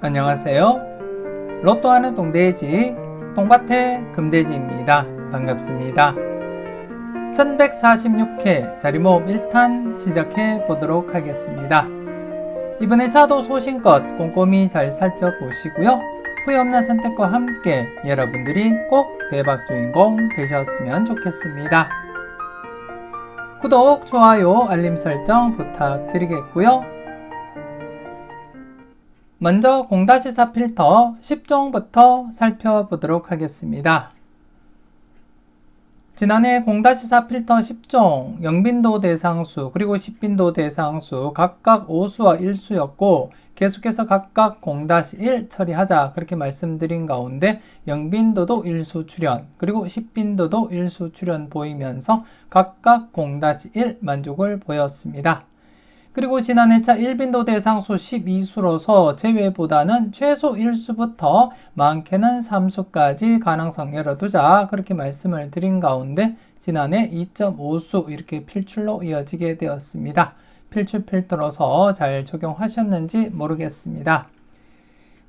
안녕하세요. 로또하는 동돼지 똥밭의 금돼지입니다. 반갑습니다. 1146회 자리모음 1탄 시작해 보도록 하겠습니다. 이번에 차도 소신껏 꼼꼼히 잘 살펴보시고요. 후회 없는 선택과 함께 여러분들이 꼭 대박 주인공 되셨으면 좋겠습니다. 구독, 좋아요, 알림 설정 부탁드리겠고요. 먼저 0-4 필터 10종부터 살펴보도록 하겠습니다. 지난해 0-4 필터 10종, 0빈도 대상수 그리고 10빈도 대상수 각각 5수와 1수였고 계속해서 각각 0-1 처리하자 그렇게 말씀드린 가운데 0빈도도 1수 출현 그리고 10빈도도 1수 출현 보이면서 각각 0-1 만족을 보였습니다. 그리고 지난해 차 1빈도 대상수 12수로서 제외보다는 최소 1수부터 많게는 3수까지 가능성 열어두자 그렇게 말씀을 드린 가운데 지난해 2.5수 이렇게 필출로 이어지게 되었습니다. 필출 필터로서 잘 적용하셨는지 모르겠습니다.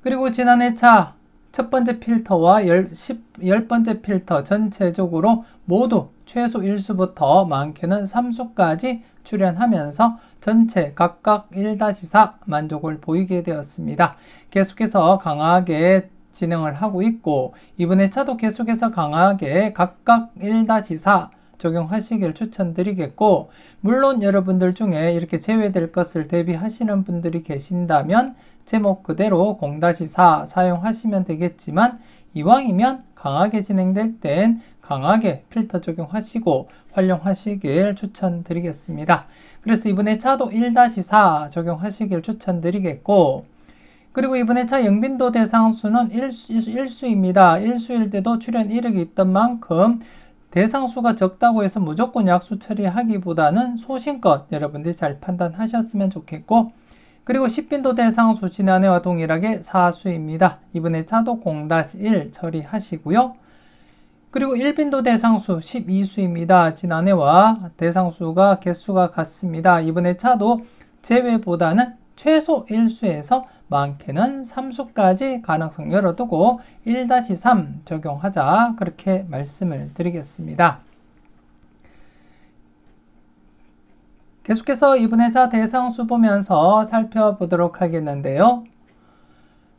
그리고 지난해 차 첫 번째 필터와 10번째 필터 전체적으로 모두 최소 1수부터 많게는 3수까지 출현하면서 전체 각각 1-4 만족을 보이게 되었습니다. 계속해서 강하게 진행을 하고 있고 이번에 차도 계속해서 강하게 각각 1-4 적용하시길 추천드리겠고 물론 여러분들 중에 이렇게 제외될 것을 대비하시는 분들이 계신다면 제목 그대로 0-4 사용하시면 되겠지만 이왕이면 강하게 진행될 땐 강하게 필터 적용하시고 활용하시길 추천드리겠습니다. 그래서 이번에 차도 1-4 적용하시길 추천드리겠고 그리고 이번에 차 0빈도 대상수는 1수입니다. 1수일 때도 출현 이력이 있던 만큼 대상수가 적다고 해서 무조건 약수 처리하기보다는 소신껏 여러분들이 잘 판단하셨으면 좋겠고 그리고 10빈도 대상수 지난해와 동일하게 4수입니다. 이번에 차도 0-1 처리하시고요. 그리고 1빈도 대상수 12수입니다. 지난해와 대상수가 개수가 같습니다. 이번에 차도 제외보다는 최소 1수에서 많게는 3수까지 가능성 열어두고 1-3 적용하자 그렇게 말씀을 드리겠습니다. 계속해서 이번에 차 대상수 보면서 살펴보도록 하겠는데요.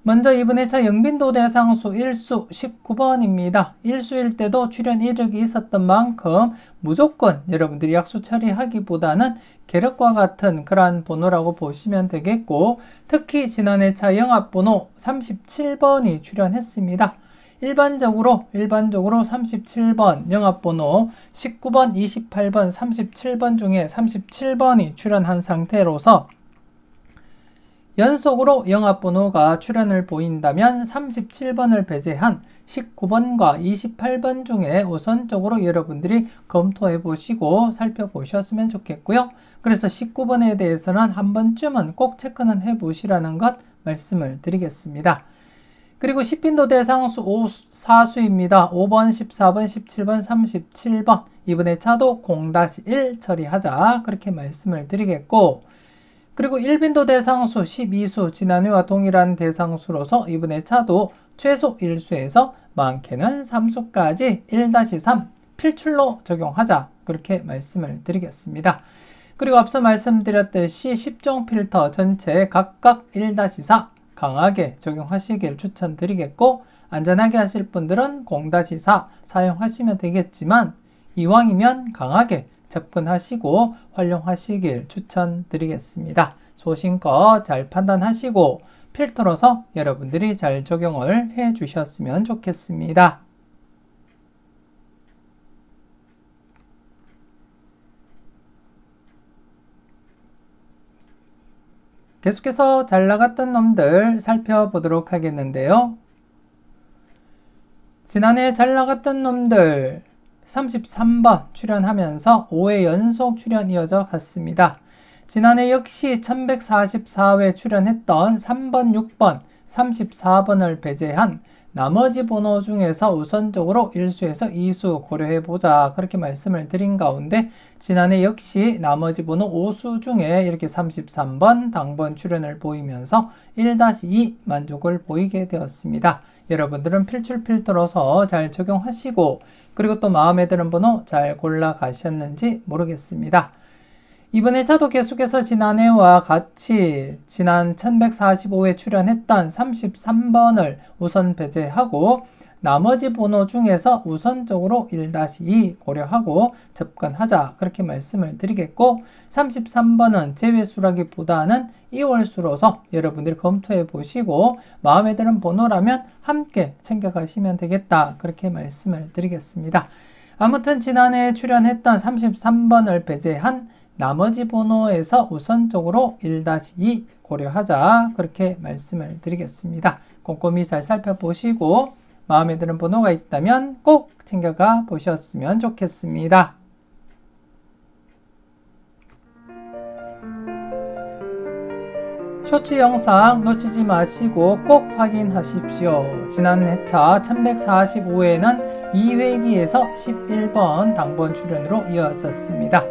먼저 이번에 차 0빈도 대상수 1수 19번입니다. 1수일 때도 출현 이력이 있었던 만큼 무조건 여러분들이 약수 처리하기보다는 계력과 같은 그러한 번호라고 보시면 되겠고 특히 지난해 차 영합번호 37번이 출현했습니다. 일반적으로 37번 영합번호 19번, 28번, 37번 중에 37번이 출현한 상태로서 연속으로 영합번호가 출현을 보인다면 37번을 배제한 19번과 28번 중에 우선적으로 여러분들이 검토해 보시고 살펴보셨으면 좋겠고요. 그래서 19번에 대해서는 한 번쯤은 꼭 체크는 해 보시라는 것 말씀을 드리겠습니다. 그리고 10빈도 대상수 4수입니다. 5번, 14번, 17번, 37번 이번에 차도 0-1 처리하자 그렇게 말씀을 드리겠고 그리고 1빈도 대상수 12수 지난해와 동일한 대상수로서 이번에 차도 최소 1수에서 많게는 3수까지 1-3 필출로 적용하자 그렇게 말씀을 드리겠습니다. 그리고 앞서 말씀드렸듯이 10종 필터 전체 각각 1-4 강하게 적용하시길 추천드리겠고 안전하게 하실 분들은 0-4 사용하시면 되겠지만 이왕이면 강하게 접근하시고 활용하시길 추천드리겠습니다. 소신껏 잘 판단하시고 필터로서 여러분들이 잘 적용을 해 주셨으면 좋겠습니다. 계속해서 잘 나갔던 놈들 살펴보도록 하겠는데요. 지난해 잘 나갔던 놈들 33번 출현하면서 5회 연속 출현 이어져 갔습니다. 지난해 역시 1144회 출현했던 3번, 6번, 34번을 배제한 나머지 번호 중에서 우선적으로 1수에서 2수 고려해보자 그렇게 말씀을 드린 가운데 지난해 역시 나머지 번호 5수 중에 이렇게 33번 당번 출현을 보이면서 1-2 만족을 보이게 되었습니다. 여러분들은 필출 필터로서 잘 적용하시고 그리고 또 마음에 드는 번호 잘 골라 가셨는지 모르겠습니다. 이번 회차도 계속해서 지난해와 같이 지난 1145회 출연했던 33번을 우선 배제하고 나머지 번호 중에서 우선적으로 1-2 고려하고 접근하자 그렇게 말씀을 드리겠고 33번은 제외수라기보다는 2월수로서 여러분들이 검토해 보시고 마음에 드는 번호라면 함께 챙겨가시면 되겠다 그렇게 말씀을 드리겠습니다. 아무튼 지난해 출연했던 33번을 배제한 나머지 번호에서 우선적으로 1-2 고려하자 그렇게 말씀을 드리겠습니다. 꼼꼼히 잘 살펴보시고 마음에 드는 번호가 있다면 꼭 챙겨가 보셨으면 좋겠습니다. 쇼츠 영상 놓치지 마시고 꼭 확인하십시오. 지난 회차 1145회는 2회기에서 11번 당번 출연으로 이어졌습니다.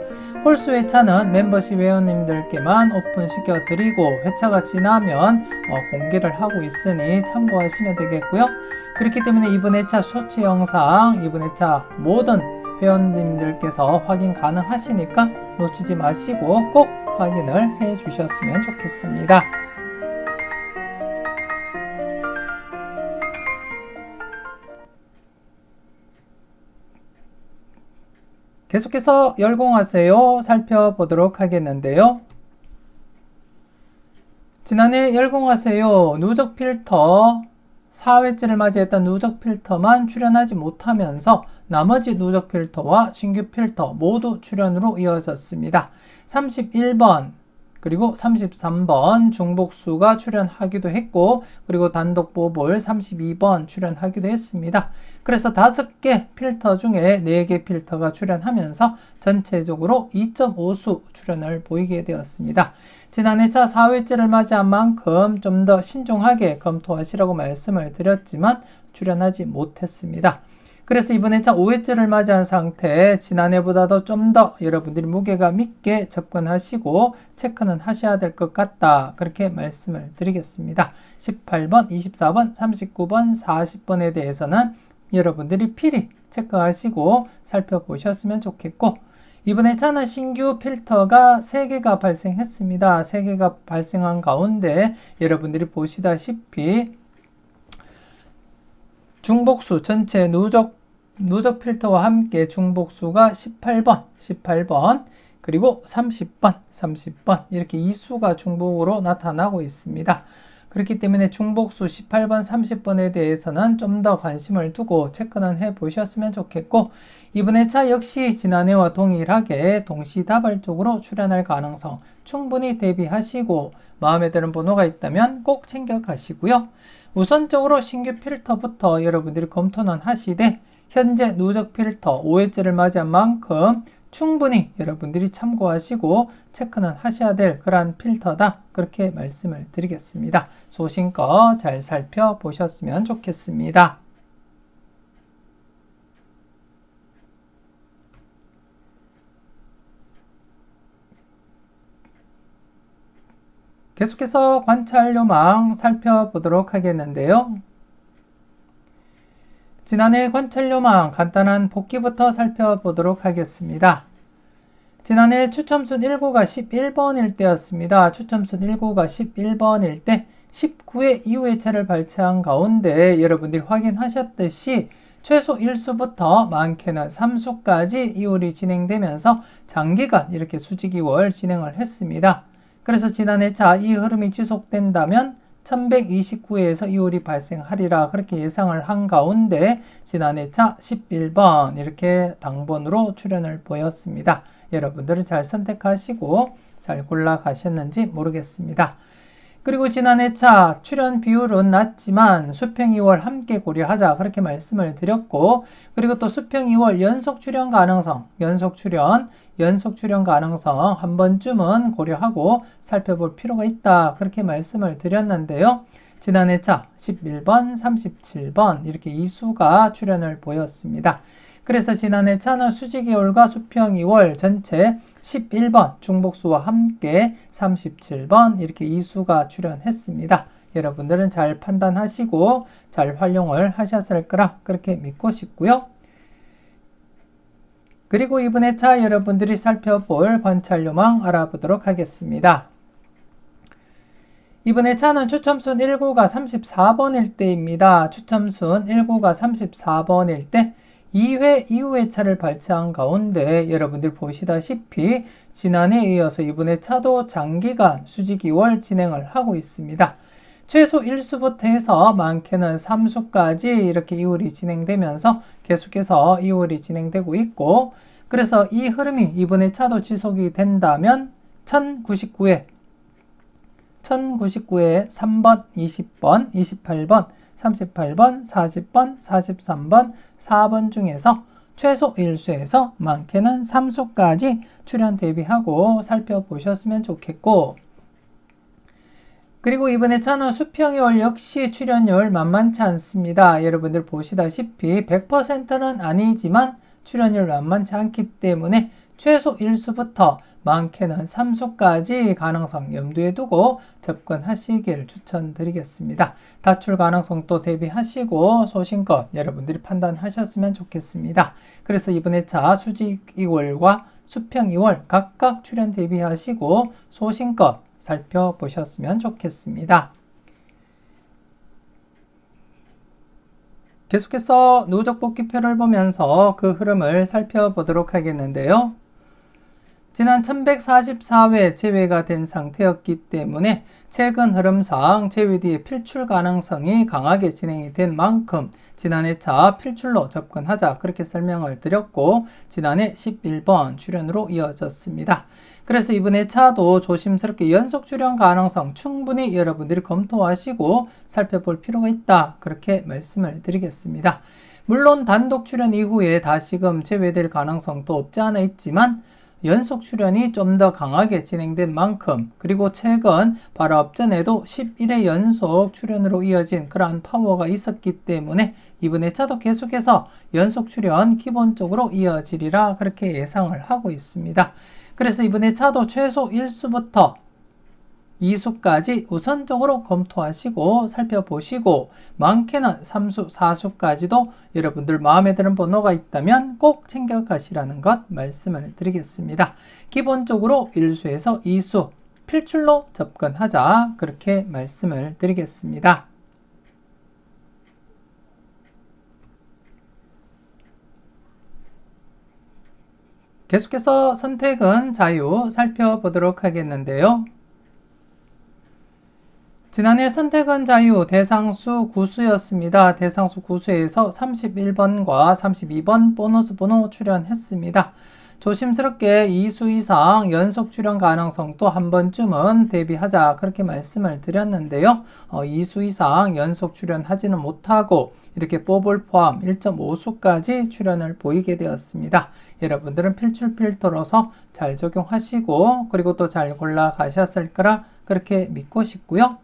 홀수 회차는 멤버십 회원님들께만 오픈시켜 드리고 회차가 지나면 공개를 하고 있으니 참고하시면 되겠고요. 그렇기 때문에 이번 회차 쇼츠 영상 이번 회차 모든 회원님들께서 확인 가능하시니까 놓치지 마시고 꼭 확인을 해 주셨으면 좋겠습니다. 계속해서 열공하세요 살펴보도록 하겠는데요. 지난해 열공하세요 누적 필터 4회째를 맞이했던 누적 필터만 출연하지 못하면서 나머지 누적 필터와 신규 필터 모두 출연으로 이어졌습니다. 31번 그리고 33번 중복수가 출연하기도 했고 그리고 단독 보볼 32번 출연하기도 했습니다. 그래서 5개 필터 중에 4개 필터가 출연하면서 전체적으로 2.5수 출연을 보이게 되었습니다. 지난 회차 4회째를 맞이한 만큼 좀 더 신중하게 검토하시라고 말씀을 드렸지만 출연하지 못했습니다. 그래서 이번 회차 5회째를 맞이한 상태 지난해보다도 좀 더 여러분들이 무게감 있게 접근하시고 체크는 하셔야 될 것 같다 그렇게 말씀을 드리겠습니다. 18번, 24번, 39번, 40번에 대해서는 여러분들이 필히 체크하시고 살펴보셨으면 좋겠고 이번 회차는 신규 필터가 3개가 발생했습니다. 3개가 발생한 가운데 여러분들이 보시다시피 중복수 전체 누적 필터와 함께 중복수가 18번 그리고 30번 이렇게 2수가 중복으로 나타나고 있습니다. 그렇기 때문에 중복수 18번 30번에 대해서는 좀 더 관심을 두고 체크는 해 보셨으면 좋겠고 이번 회차 역시 지난해와 동일하게 동시다발적으로 출연할 가능성 충분히 대비하시고 마음에 드는 번호가 있다면 꼭 챙겨 가시고요. 우선적으로 신규 필터부터 여러분들이 검토는 하시되 현재 누적 필터 5회째를 맞이한 만큼 충분히 여러분들이 참고하시고 체크는 하셔야 될 그러한 필터다 그렇게 말씀을 드리겠습니다. 소신껏 잘 살펴보셨으면 좋겠습니다. 계속해서 관찰요망 살펴보도록 하겠는데요. 지난해 관찰요망 간단한 복기부터 살펴보도록 하겠습니다. 지난해 추첨순 1구가 11번일 때였습니다. 추첨순 1구가 11번일 때 19회 이후의 차를 발췌한 가운데 여러분들이 확인하셨듯이 최소 1수부터 많게는 3수까지 이율이 진행되면서 장기간 이렇게 수직이월 진행을 했습니다. 그래서 지난 회차 이 흐름이 지속된다면 1129회에서 이율이 발생하리라 그렇게 예상을 한 가운데 지난 회차 11번 이렇게 당번으로 출연을 보였습니다. 여러분들은 잘 선택하시고 잘 골라 가셨는지 모르겠습니다. 그리고 지난 회차 출연 비율은 낮지만 수평 2월 함께 고려하자 그렇게 말씀을 드렸고 그리고 또 수평 2월 연속 출연 가능성 연속 출연 가능성 한 번쯤은 고려하고 살펴볼 필요가 있다 그렇게 말씀을 드렸는데요. 지난해 차 11번, 37번 이렇게 이수가 출현을 보였습니다. 그래서 지난해 차는 수직 2월과 수평 2월 전체 11번 중복수와 함께 37번 이렇게 이수가 출현했습니다. 여러분들은 잘 판단하시고 잘 활용을 하셨을 거라 그렇게 믿고 싶고요. 그리고 이번에 차 여러분들이 살펴볼 관찰요망 알아보도록 하겠습니다. 이번에 차는 추첨순 1구가 34번일 때입니다. 추첨순 1구가 34번일 때 2회 이후의 차를 발췌한 가운데 여러분들 보시다시피 지난해에 이어서 이번에 차도 장기간 수직 2월 진행을 하고 있습니다. 최소 1수부터 해서 많게는 3수까지 이렇게 이월이 진행되면서 계속해서 이월이 진행되고 있고, 그래서 이 흐름이 이번에 차도 지속이 된다면 1099회 3번, 20번, 28번, 38번, 40번, 43번, 4번 중에서 최소 1수에서 많게는 3수까지 출현 대비하고 살펴보셨으면 좋겠고, 그리고 이번에 차는 수평이월 역시 출현율 만만치 않습니다. 여러분들 보시다시피 100%는 아니지만 출현율 만만치 않기 때문에 최소 1수부터 많게는 3수까지 가능성 염두에 두고 접근하시길 추천드리겠습니다. 다출 가능성도 대비하시고 소신껏 여러분들이 판단하셨으면 좋겠습니다. 그래서 이번에 차 수직 2월과 수평 2월 각각 출현 대비하시고 소신껏 살펴보셨으면 좋겠습니다. 계속해서 누적 복귀표를 보면서 그 흐름을 살펴보도록 하겠는데요. 지난 1144회 제외가 된 상태였기 때문에 최근 흐름상 제외 뒤에 필출 가능성이 강하게 진행이 된 만큼 지난해 차 필출로 접근하자 그렇게 설명을 드렸고, 지난해 11번 출현으로 이어졌습니다. 그래서 이번에 차도 조심스럽게 연속 출현 가능성 충분히 여러분들이 검토하시고 살펴볼 필요가 있다 그렇게 말씀을 드리겠습니다. 물론 단독 출현 이후에 다시금 제외될 가능성도 없지 않아 있지만 연속 출현이 좀 더 강하게 진행된 만큼, 그리고 최근 바로 앞전에도 11회 연속 출현으로 이어진 그러한 파워가 있었기 때문에 이번에 차도 계속해서 연속 출현 기본적으로 이어지리라 그렇게 예상을 하고 있습니다. 그래서 이번에 차도 최소 1수부터 2수까지 우선적으로 검토하시고 살펴보시고, 많게는 3수, 4수까지도 여러분들 마음에 드는 번호가 있다면 꼭 챙겨가시라는 것 말씀을 드리겠습니다. 기본적으로 1수에서 2수 필출로 접근하자 그렇게 말씀을 드리겠습니다. 계속해서 선택은 자유 살펴보도록 하겠는데요. 지난해 선택은 자유 대상수 9수였습니다. 대상수 9수에서 31번과 32번 보너스 번호 출현했습니다. 조심스럽게 2수 이상 연속 출현 가능성도 한 번쯤은 대비하자 그렇게 말씀을 드렸는데요. 2수 이상 연속 출현하지는 못하고 이렇게 뽀볼 포함 1.5수까지 출현을 보이게 되었습니다. 여러분들은 필출 필터로서 잘 적용하시고 그리고 또 잘 골라 가셨을 거라 그렇게 믿고 싶고요.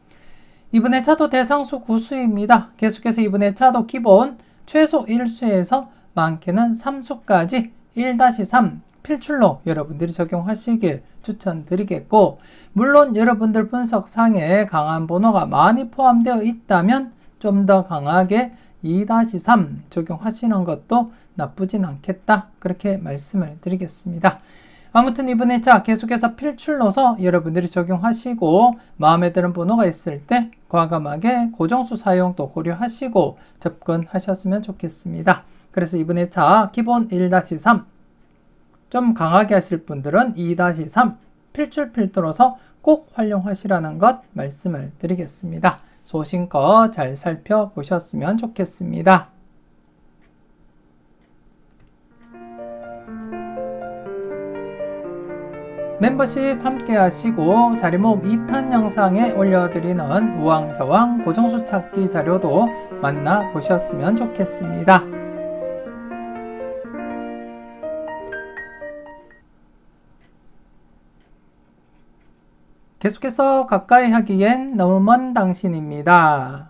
이번에 차도 대상수 9수입니다. 계속해서 이번에 차도 기본 최소 1수에서 많게는 3수까지 1-3 필출로 여러분들이 적용하시길 추천드리겠고, 물론 여러분들 분석상에 강한 번호가 많이 포함되어 있다면 좀 더 강하게 2-3 적용하시는 것도 나쁘진 않겠다 그렇게 말씀을 드리겠습니다. 아무튼 이번에 차 계속해서 필출로서 여러분들이 적용하시고 마음에 드는 번호가 있을 때 과감하게 고정수 사용도 고려하시고 접근하셨으면 좋겠습니다. 그래서 이번에 차 기본 1-3 좀 강하게 하실 분들은 2-3 필출 필터로서 꼭 활용하시라는 것 말씀을 드리겠습니다. 소신껏 잘 살펴보셨으면 좋겠습니다. 멤버십 함께 하시고 자리모음 2탄 영상에 올려드리는 우왕좌왕 고정수 찾기 자료도 만나보셨으면 좋겠습니다. 계속해서 가까이 하기엔 너무 먼 당신입니다.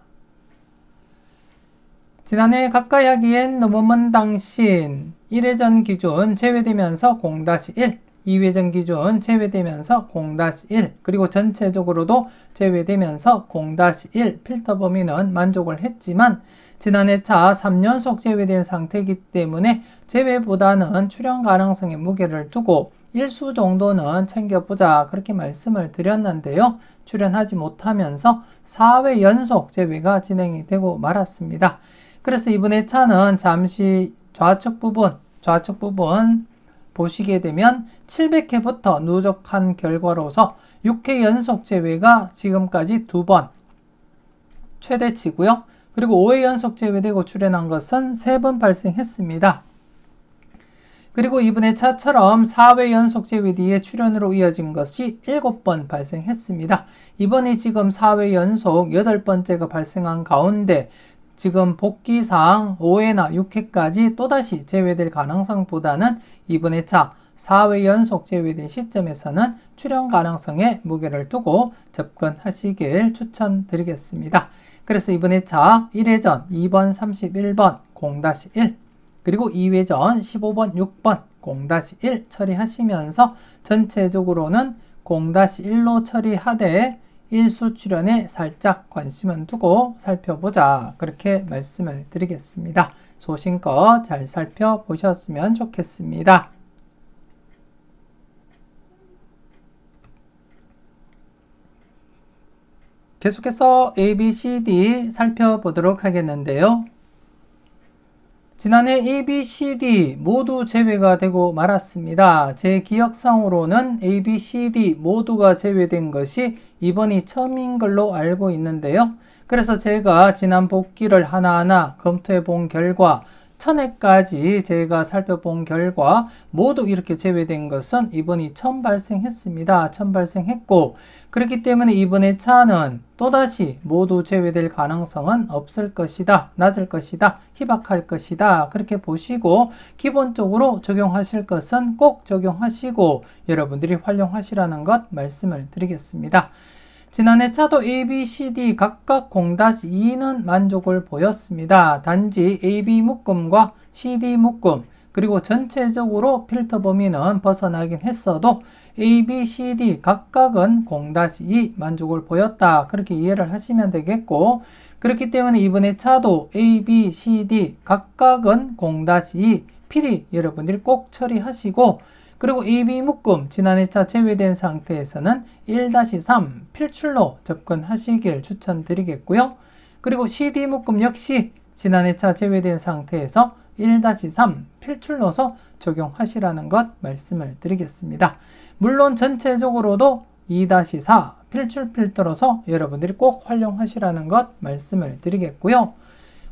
지난해 가까이 하기엔 너무 먼 당신 1회전 기준 제외되면서 0-1, 2회전 기준 제외되면서 0-1, 그리고 전체적으로도 제외되면서 0-1 필터 범위는 만족을 했지만 지난해 차 3연속 제외된 상태이기 때문에 제외보다는 출현 가능성에 무게를 두고 일수 정도는 챙겨보자 그렇게 말씀을 드렸는데요. 출현하지 못하면서 4회 연속 제외가 진행이 되고 말았습니다. 그래서 이번에 차는 잠시 좌측 부분 보시게 되면 700회부터 누적한 결과로서 6회 연속 제외가 지금까지 2번 최대치고요. 그리고 5회 연속 제외되고 출현한 것은 3번 발생했습니다. 그리고 이번에 차처럼 4회 연속 제외 뒤에 출현으로 이어진 것이 7번 발생했습니다. 이번에 지금 4회 연속 8번째가 발생한 가운데 지금 복귀상 5회나 6회까지 또다시 제외될 가능성보다는 이번에 차 4회 연속 제외된 시점에서는 출현 가능성에 무게를 두고 접근하시길 추천드리겠습니다. 그래서 이번에 차 1회전 2번 31번 0-1 그리고 2회전 15번 6번 0-1 처리하시면서 전체적으로는 0-1로 처리하되 일수 출현에 살짝 관심은 두고 살펴보자 그렇게 말씀을 드리겠습니다. 소신껏 잘 살펴보셨으면 좋겠습니다. 계속해서 ABCD 살펴보도록 하겠는데요. 지난해 ABCD 모두 제외가 되고 말았습니다. 제 기억상으로는 ABCD 모두가 제외된 것이 이번이 처음인 걸로 알고 있는데요. 그래서 제가 지난 복귀를 하나하나 검토해 본 결과 1000회까지 제가 살펴본 결과 모두 이렇게 제외된 것은 이번이 처음 발생했습니다. 처음 발생했고 그렇기 때문에 이번에 차는 또다시 모두 제외될 가능성은 없을 것이다. 낮을 것이다. 희박할 것이다. 그렇게 보시고 기본적으로 적용하실 것은 꼭 적용하시고 여러분들이 활용하시라는 것 말씀을 드리겠습니다. 지난해 차도 A, B, C, D 각각 0-2는 만족을 보였습니다. 단지 AB 묶음과 CD 묶음 그리고 전체적으로 필터 범위는 벗어나긴 했어도 A, B, C, D 각각은 0-2 만족을 보였다. 그렇게 이해를 하시면 되겠고 그렇기 때문에 이번에 차도 A, B, C, D 각각은 0-2 필히 여러분들이 꼭 처리하시고 그리고 AB 묶음 지난해 차 제외된 상태에서는 1-3 필출로 접근하시길 추천드리겠고요. 그리고 CD 묶음 역시 지난해 차 제외된 상태에서 1-3 필출로서 적용하시라는 것 말씀을 드리겠습니다. 물론 전체적으로도 2-4 필출 필터로서 여러분들이 꼭 활용하시라는 것 말씀을 드리겠고요.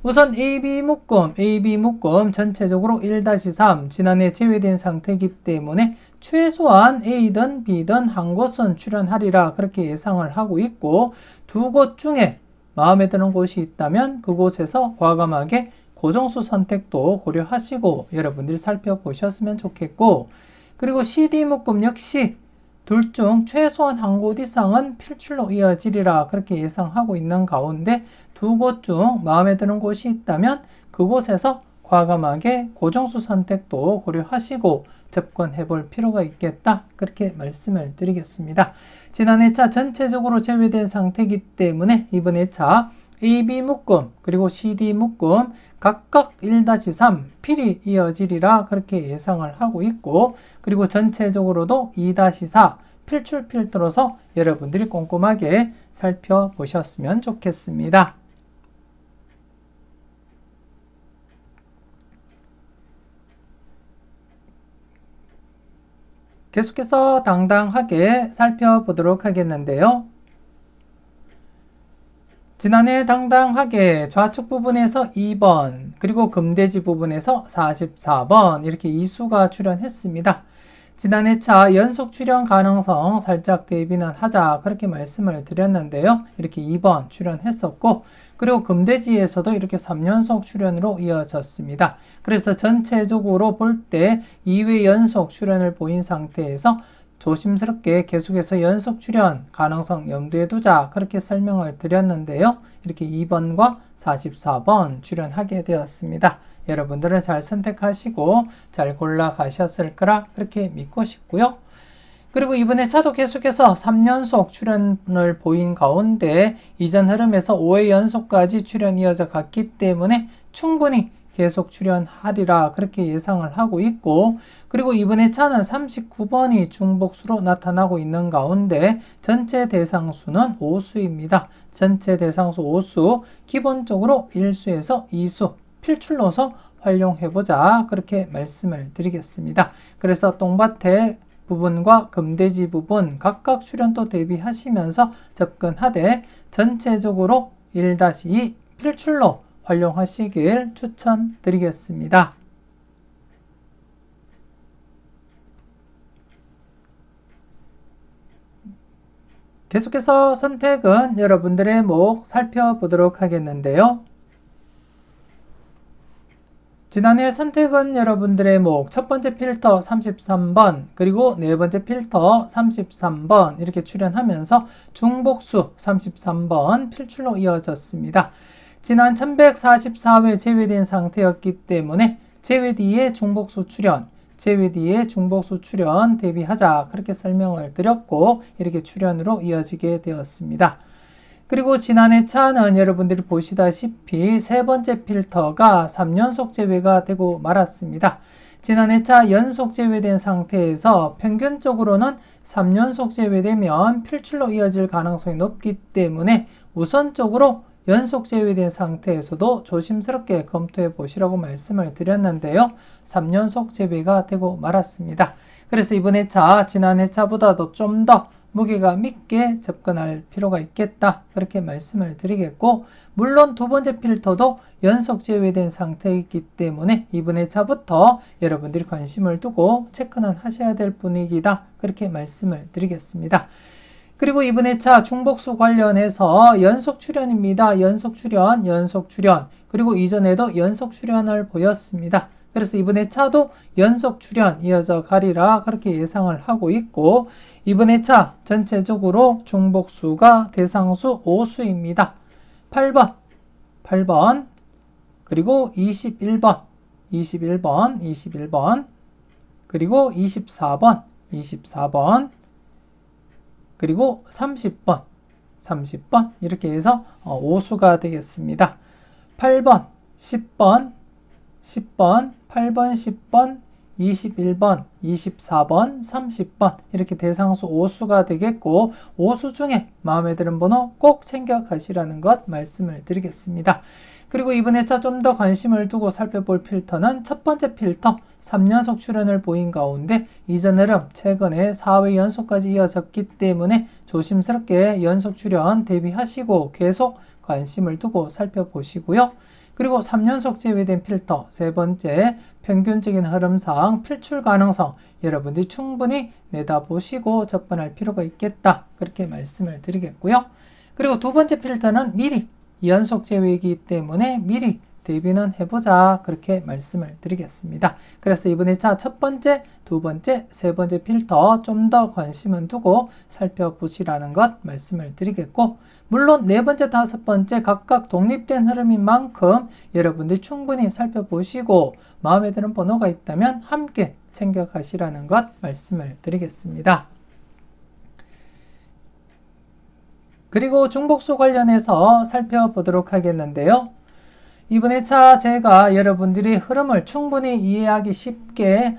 우선 AB 묶음 전체적으로 1-3 지난해 제외된 상태이기 때문에 최소한 A든 B든 한 곳은 출현하리라 그렇게 예상을 하고 있고 두 곳 중에 마음에 드는 곳이 있다면 그곳에서 과감하게 고정수 선택도 고려하시고 여러분들이 살펴보셨으면 좋겠고 그리고 CD 묶음 역시 둘 중 최소한 한 곳 이상은 필출로 이어지리라 그렇게 예상하고 있는 가운데 두 곳 중 마음에 드는 곳이 있다면 그곳에서 과감하게 고정수 선택도 고려하시고 접근해 볼 필요가 있겠다 그렇게 말씀을 드리겠습니다. 지난해 차 전체적으로 제외된 상태이기 때문에 이번에 차 AB 묶음 그리고 CD 묶음 각각 1-3 필히 이어지리라 그렇게 예상을 하고 있고 그리고 전체적으로도 2-4 필출 필터로서 여러분들이 꼼꼼하게 살펴보셨으면 좋겠습니다. 계속해서 당당하게 살펴보도록 하겠는데요. 지난해 당당하게 좌측 부분에서 2번 그리고 금돼지 부분에서 44번 이렇게 이수가 출현했습니다. 지난해 차 연속 출현 가능성 살짝 대비는 하자 그렇게 말씀을 드렸는데요. 이렇게 2번 출현했었고 그리고 금돼지에서도 이렇게 3연속 출현으로 이어졌습니다. 그래서 전체적으로 볼 때 2회 연속 출현을 보인 상태에서 조심스럽게 계속해서 연속 출연 가능성 염두에 두자 그렇게 설명을 드렸는데요. 이렇게 2번과 44번 출연하게 되었습니다. 여러분들은 잘 선택하시고 잘 골라 가셨을 거라 그렇게 믿고 싶고요. 그리고 이번에 차도 계속해서 3연속 출연을 보인 가운데 이전 흐름에서 5회 연속까지 출연이 이어져 갔기 때문에 충분히 계속 출연하리라 그렇게 예상을 하고 있고, 그리고 이번에 차는 39번이 중복수로 나타나고 있는 가운데 전체 대상수는 5수입니다. 전체 대상수 5수, 기본적으로 1수에서 2수 필출로서 활용해보자 그렇게 말씀을 드리겠습니다. 그래서 똥밭에 부분과 금돼지 부분 각각 출연도 대비하시면서 접근하되 전체적으로 1-2 필출로 활용하시길 추천드리겠습니다. 계속해서 선택은 여러분들의 목 살펴보도록 하겠는데요. 지난해 선택은 여러분들의 목 첫 번째 필터 33번 그리고 네 번째 필터 33번 이렇게 출연하면서 중복수 33번 필출로 이어졌습니다. 지난 1144회 제외된 상태였기 때문에 제외 뒤에 중복수 출연, 제외 뒤에 중복수 출연 대비하자 그렇게 설명을 드렸고 이렇게 출연으로 이어지게 되었습니다. 그리고 지난해 차는 여러분들이 보시다시피 세 번째 필터가 3연속 제외가 되고 말았습니다. 지난해 차 연속 제외된 상태에서 평균적으로는 3연속 제외되면 필출로 이어질 가능성이 높기 때문에 우선적으로 연속 제외된 상태에서도 조심스럽게 검토해 보시라고 말씀을 드렸는데요. 3연속 제외가 되고 말았습니다. 그래서 이번 차 지난 차보다도 좀 더 무게가 믿게 접근할 필요가 있겠다 그렇게 말씀을 드리겠고, 물론 두 번째 필터도 연속 제외된 상태이기 때문에 이번 차부터 여러분들이 관심을 두고 체크는 하셔야 될 분위기다 그렇게 말씀을 드리겠습니다. 그리고 이번 차 중복수 관련해서 연속 출연입니다. 연속 출연, 연속 출연. 그리고 이전에도 연속 출연을 보였습니다. 그래서 이번 차도 연속 출연 이어져 가리라 그렇게 예상을 하고 있고, 이번 차 전체적으로 중복수가 대상수 5수입니다. 8번, 8번, 그리고 21번, 21번, 21번, 그리고 24번, 24번, 그리고 30번, 30번 이렇게 해서 5수가 되겠습니다. 8번, 10번, 10번, 8번, 10번, 21번, 24번, 30번 이렇게 대상수 5수가 되겠고, 5수 중에 마음에 드는 번호 꼭 챙겨 가시라는 것 말씀을 드리겠습니다. 그리고 이번 차 좀 더 관심을 두고 살펴볼 필터는 첫 번째 필터 3연속 출연을 보인 가운데 이전 흐름 최근에 4회 연속까지 이어졌기 때문에 조심스럽게 연속 출연 대비하시고 계속 관심을 두고 살펴보시고요. 그리고 3연속 제외된 필터 세 번째 평균적인 흐름상 필출 가능성 여러분들이 충분히 내다보시고 접근할 필요가 있겠다 그렇게 말씀을 드리겠고요. 그리고 두 번째 필터는 미리 연속 제외이기 때문에 미리 대비는 해보자 그렇게 말씀을 드리겠습니다. 그래서 이번에 차 첫 번째, 두 번째, 세 번째 필터 좀 더 관심은 두고 살펴보시라는 것 말씀을 드리겠고, 물론 네 번째, 다섯 번째 각각 독립된 흐름인 만큼 여러분들이 충분히 살펴보시고 마음에 드는 번호가 있다면 함께 챙겨가시라는 것 말씀을 드리겠습니다. 그리고 중복수 관련해서 살펴보도록 하겠는데요. 이번에 차 제가 여러분들이 흐름을 충분히 이해하기 쉽게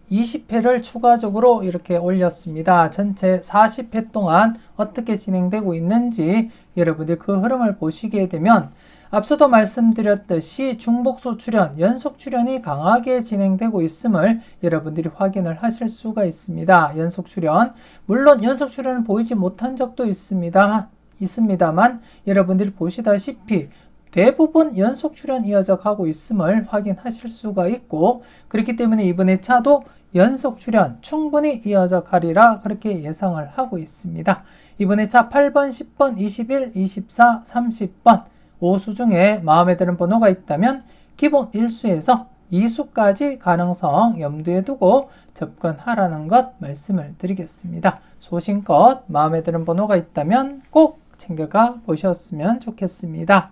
20회를 추가적으로 이렇게 올렸습니다. 전체 40회 동안 어떻게 진행되고 있는지 여러분들이 그 흐름을 보시게 되면 앞서도 말씀드렸듯이 중복수 출연, 연속 출연이 강하게 진행되고 있음을 여러분들이 확인을 하실 수가 있습니다. 연속 출연, 물론 연속 출연은 보이지 못한 적도 있습니다만 여러분들이 보시다시피 대부분 연속 출연 이어져 가고 있음을 확인하실 수가 있고, 그렇기 때문에 이번에 차도 연속 출연 충분히 이어져 가리라 그렇게 예상을 하고 있습니다. 이번에 차 8번, 10번, 21, 24, 30번 5수 중에 마음에 드는 번호가 있다면 기본 1수에서 이수까지 가능성 염두에 두고 접근하라는 것 말씀을 드리겠습니다. 소신껏 마음에 드는 번호가 있다면 꼭 챙겨가 보셨으면 좋겠습니다.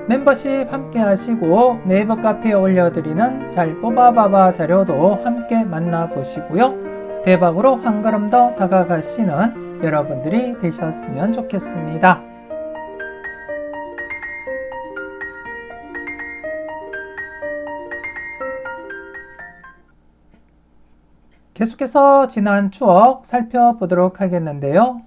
멤버십 함께 하시고 네이버 카페에 올려드리는 잘 뽑아봐봐 자료도 함께 만나보시고요. 대박으로 한 걸음 더 다가가시는 여러분들이 되셨으면 좋겠습니다. 계속해서 지난 추억 살펴보도록 하겠는데요.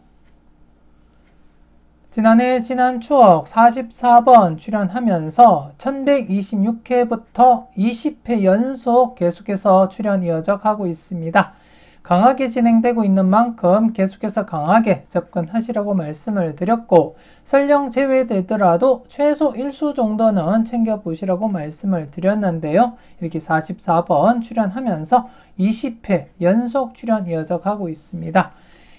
지난해 지난 추억 44번 출연하면서 1126회부터 20회 연속 계속해서 출연 이어져 가고 있습니다. 강하게 진행되고 있는 만큼 계속해서 강하게 접근하시라고 말씀을 드렸고, 설령 제외되더라도 최소 1수 정도는 챙겨보시라고 말씀을 드렸는데요. 이렇게 44번 출연하면서 20회 연속 출연 이어져 가고 있습니다.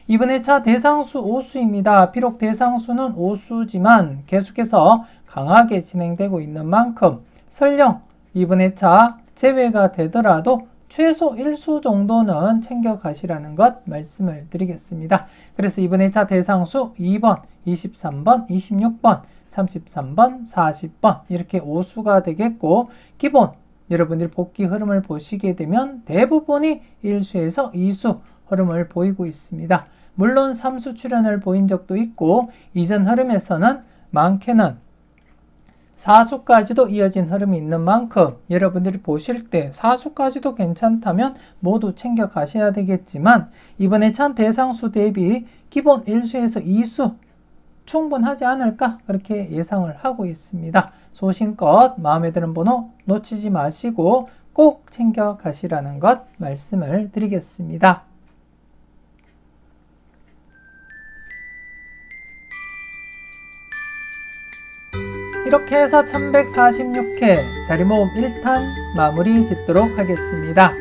이번 회차 대상수 5수입니다. 비록 대상수는 5수지만 계속해서 강하게 진행되고 있는 만큼 설령 이번 회차 제외가 되더라도 최소 1수 정도는 챙겨가시라는 것 말씀을 드리겠습니다. 그래서 이번 회차 대상수 2번, 23번, 26번, 33번, 40번 이렇게 5수가 되겠고, 기본 여러분들이 복귀 흐름을 보시게 되면 대부분이 1수에서 2수 흐름을 보이고 있습니다. 물론 3수 출연을 보인 적도 있고, 이전 흐름에서는 많게는 4수까지도 이어진 흐름이 있는 만큼 여러분들이 보실 때 4수까지도 괜찮다면 모두 챙겨 가셔야 되겠지만, 이번에 찬 대상수 대비 기본 1수에서 2수 충분하지 않을까 그렇게 예상을 하고 있습니다. 소신껏 마음에 드는 번호 놓치지 마시고 꼭 챙겨 가시라는 것 말씀을 드리겠습니다. 이렇게 해서 1146회 자리모음 1탄 마무리 짓도록 하겠습니다.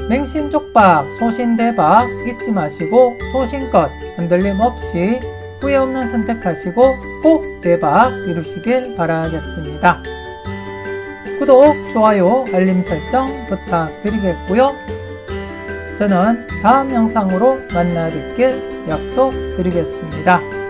맹신족박, 소신대박 잊지 마시고 소신껏 흔들림 없이 후회 없는 선택하시고 꼭 대박 이루시길 바라겠습니다. 구독, 좋아요, 알림 설정 부탁드리겠고요. 저는 다음 영상으로 만나 뵙길 약속드리겠습니다.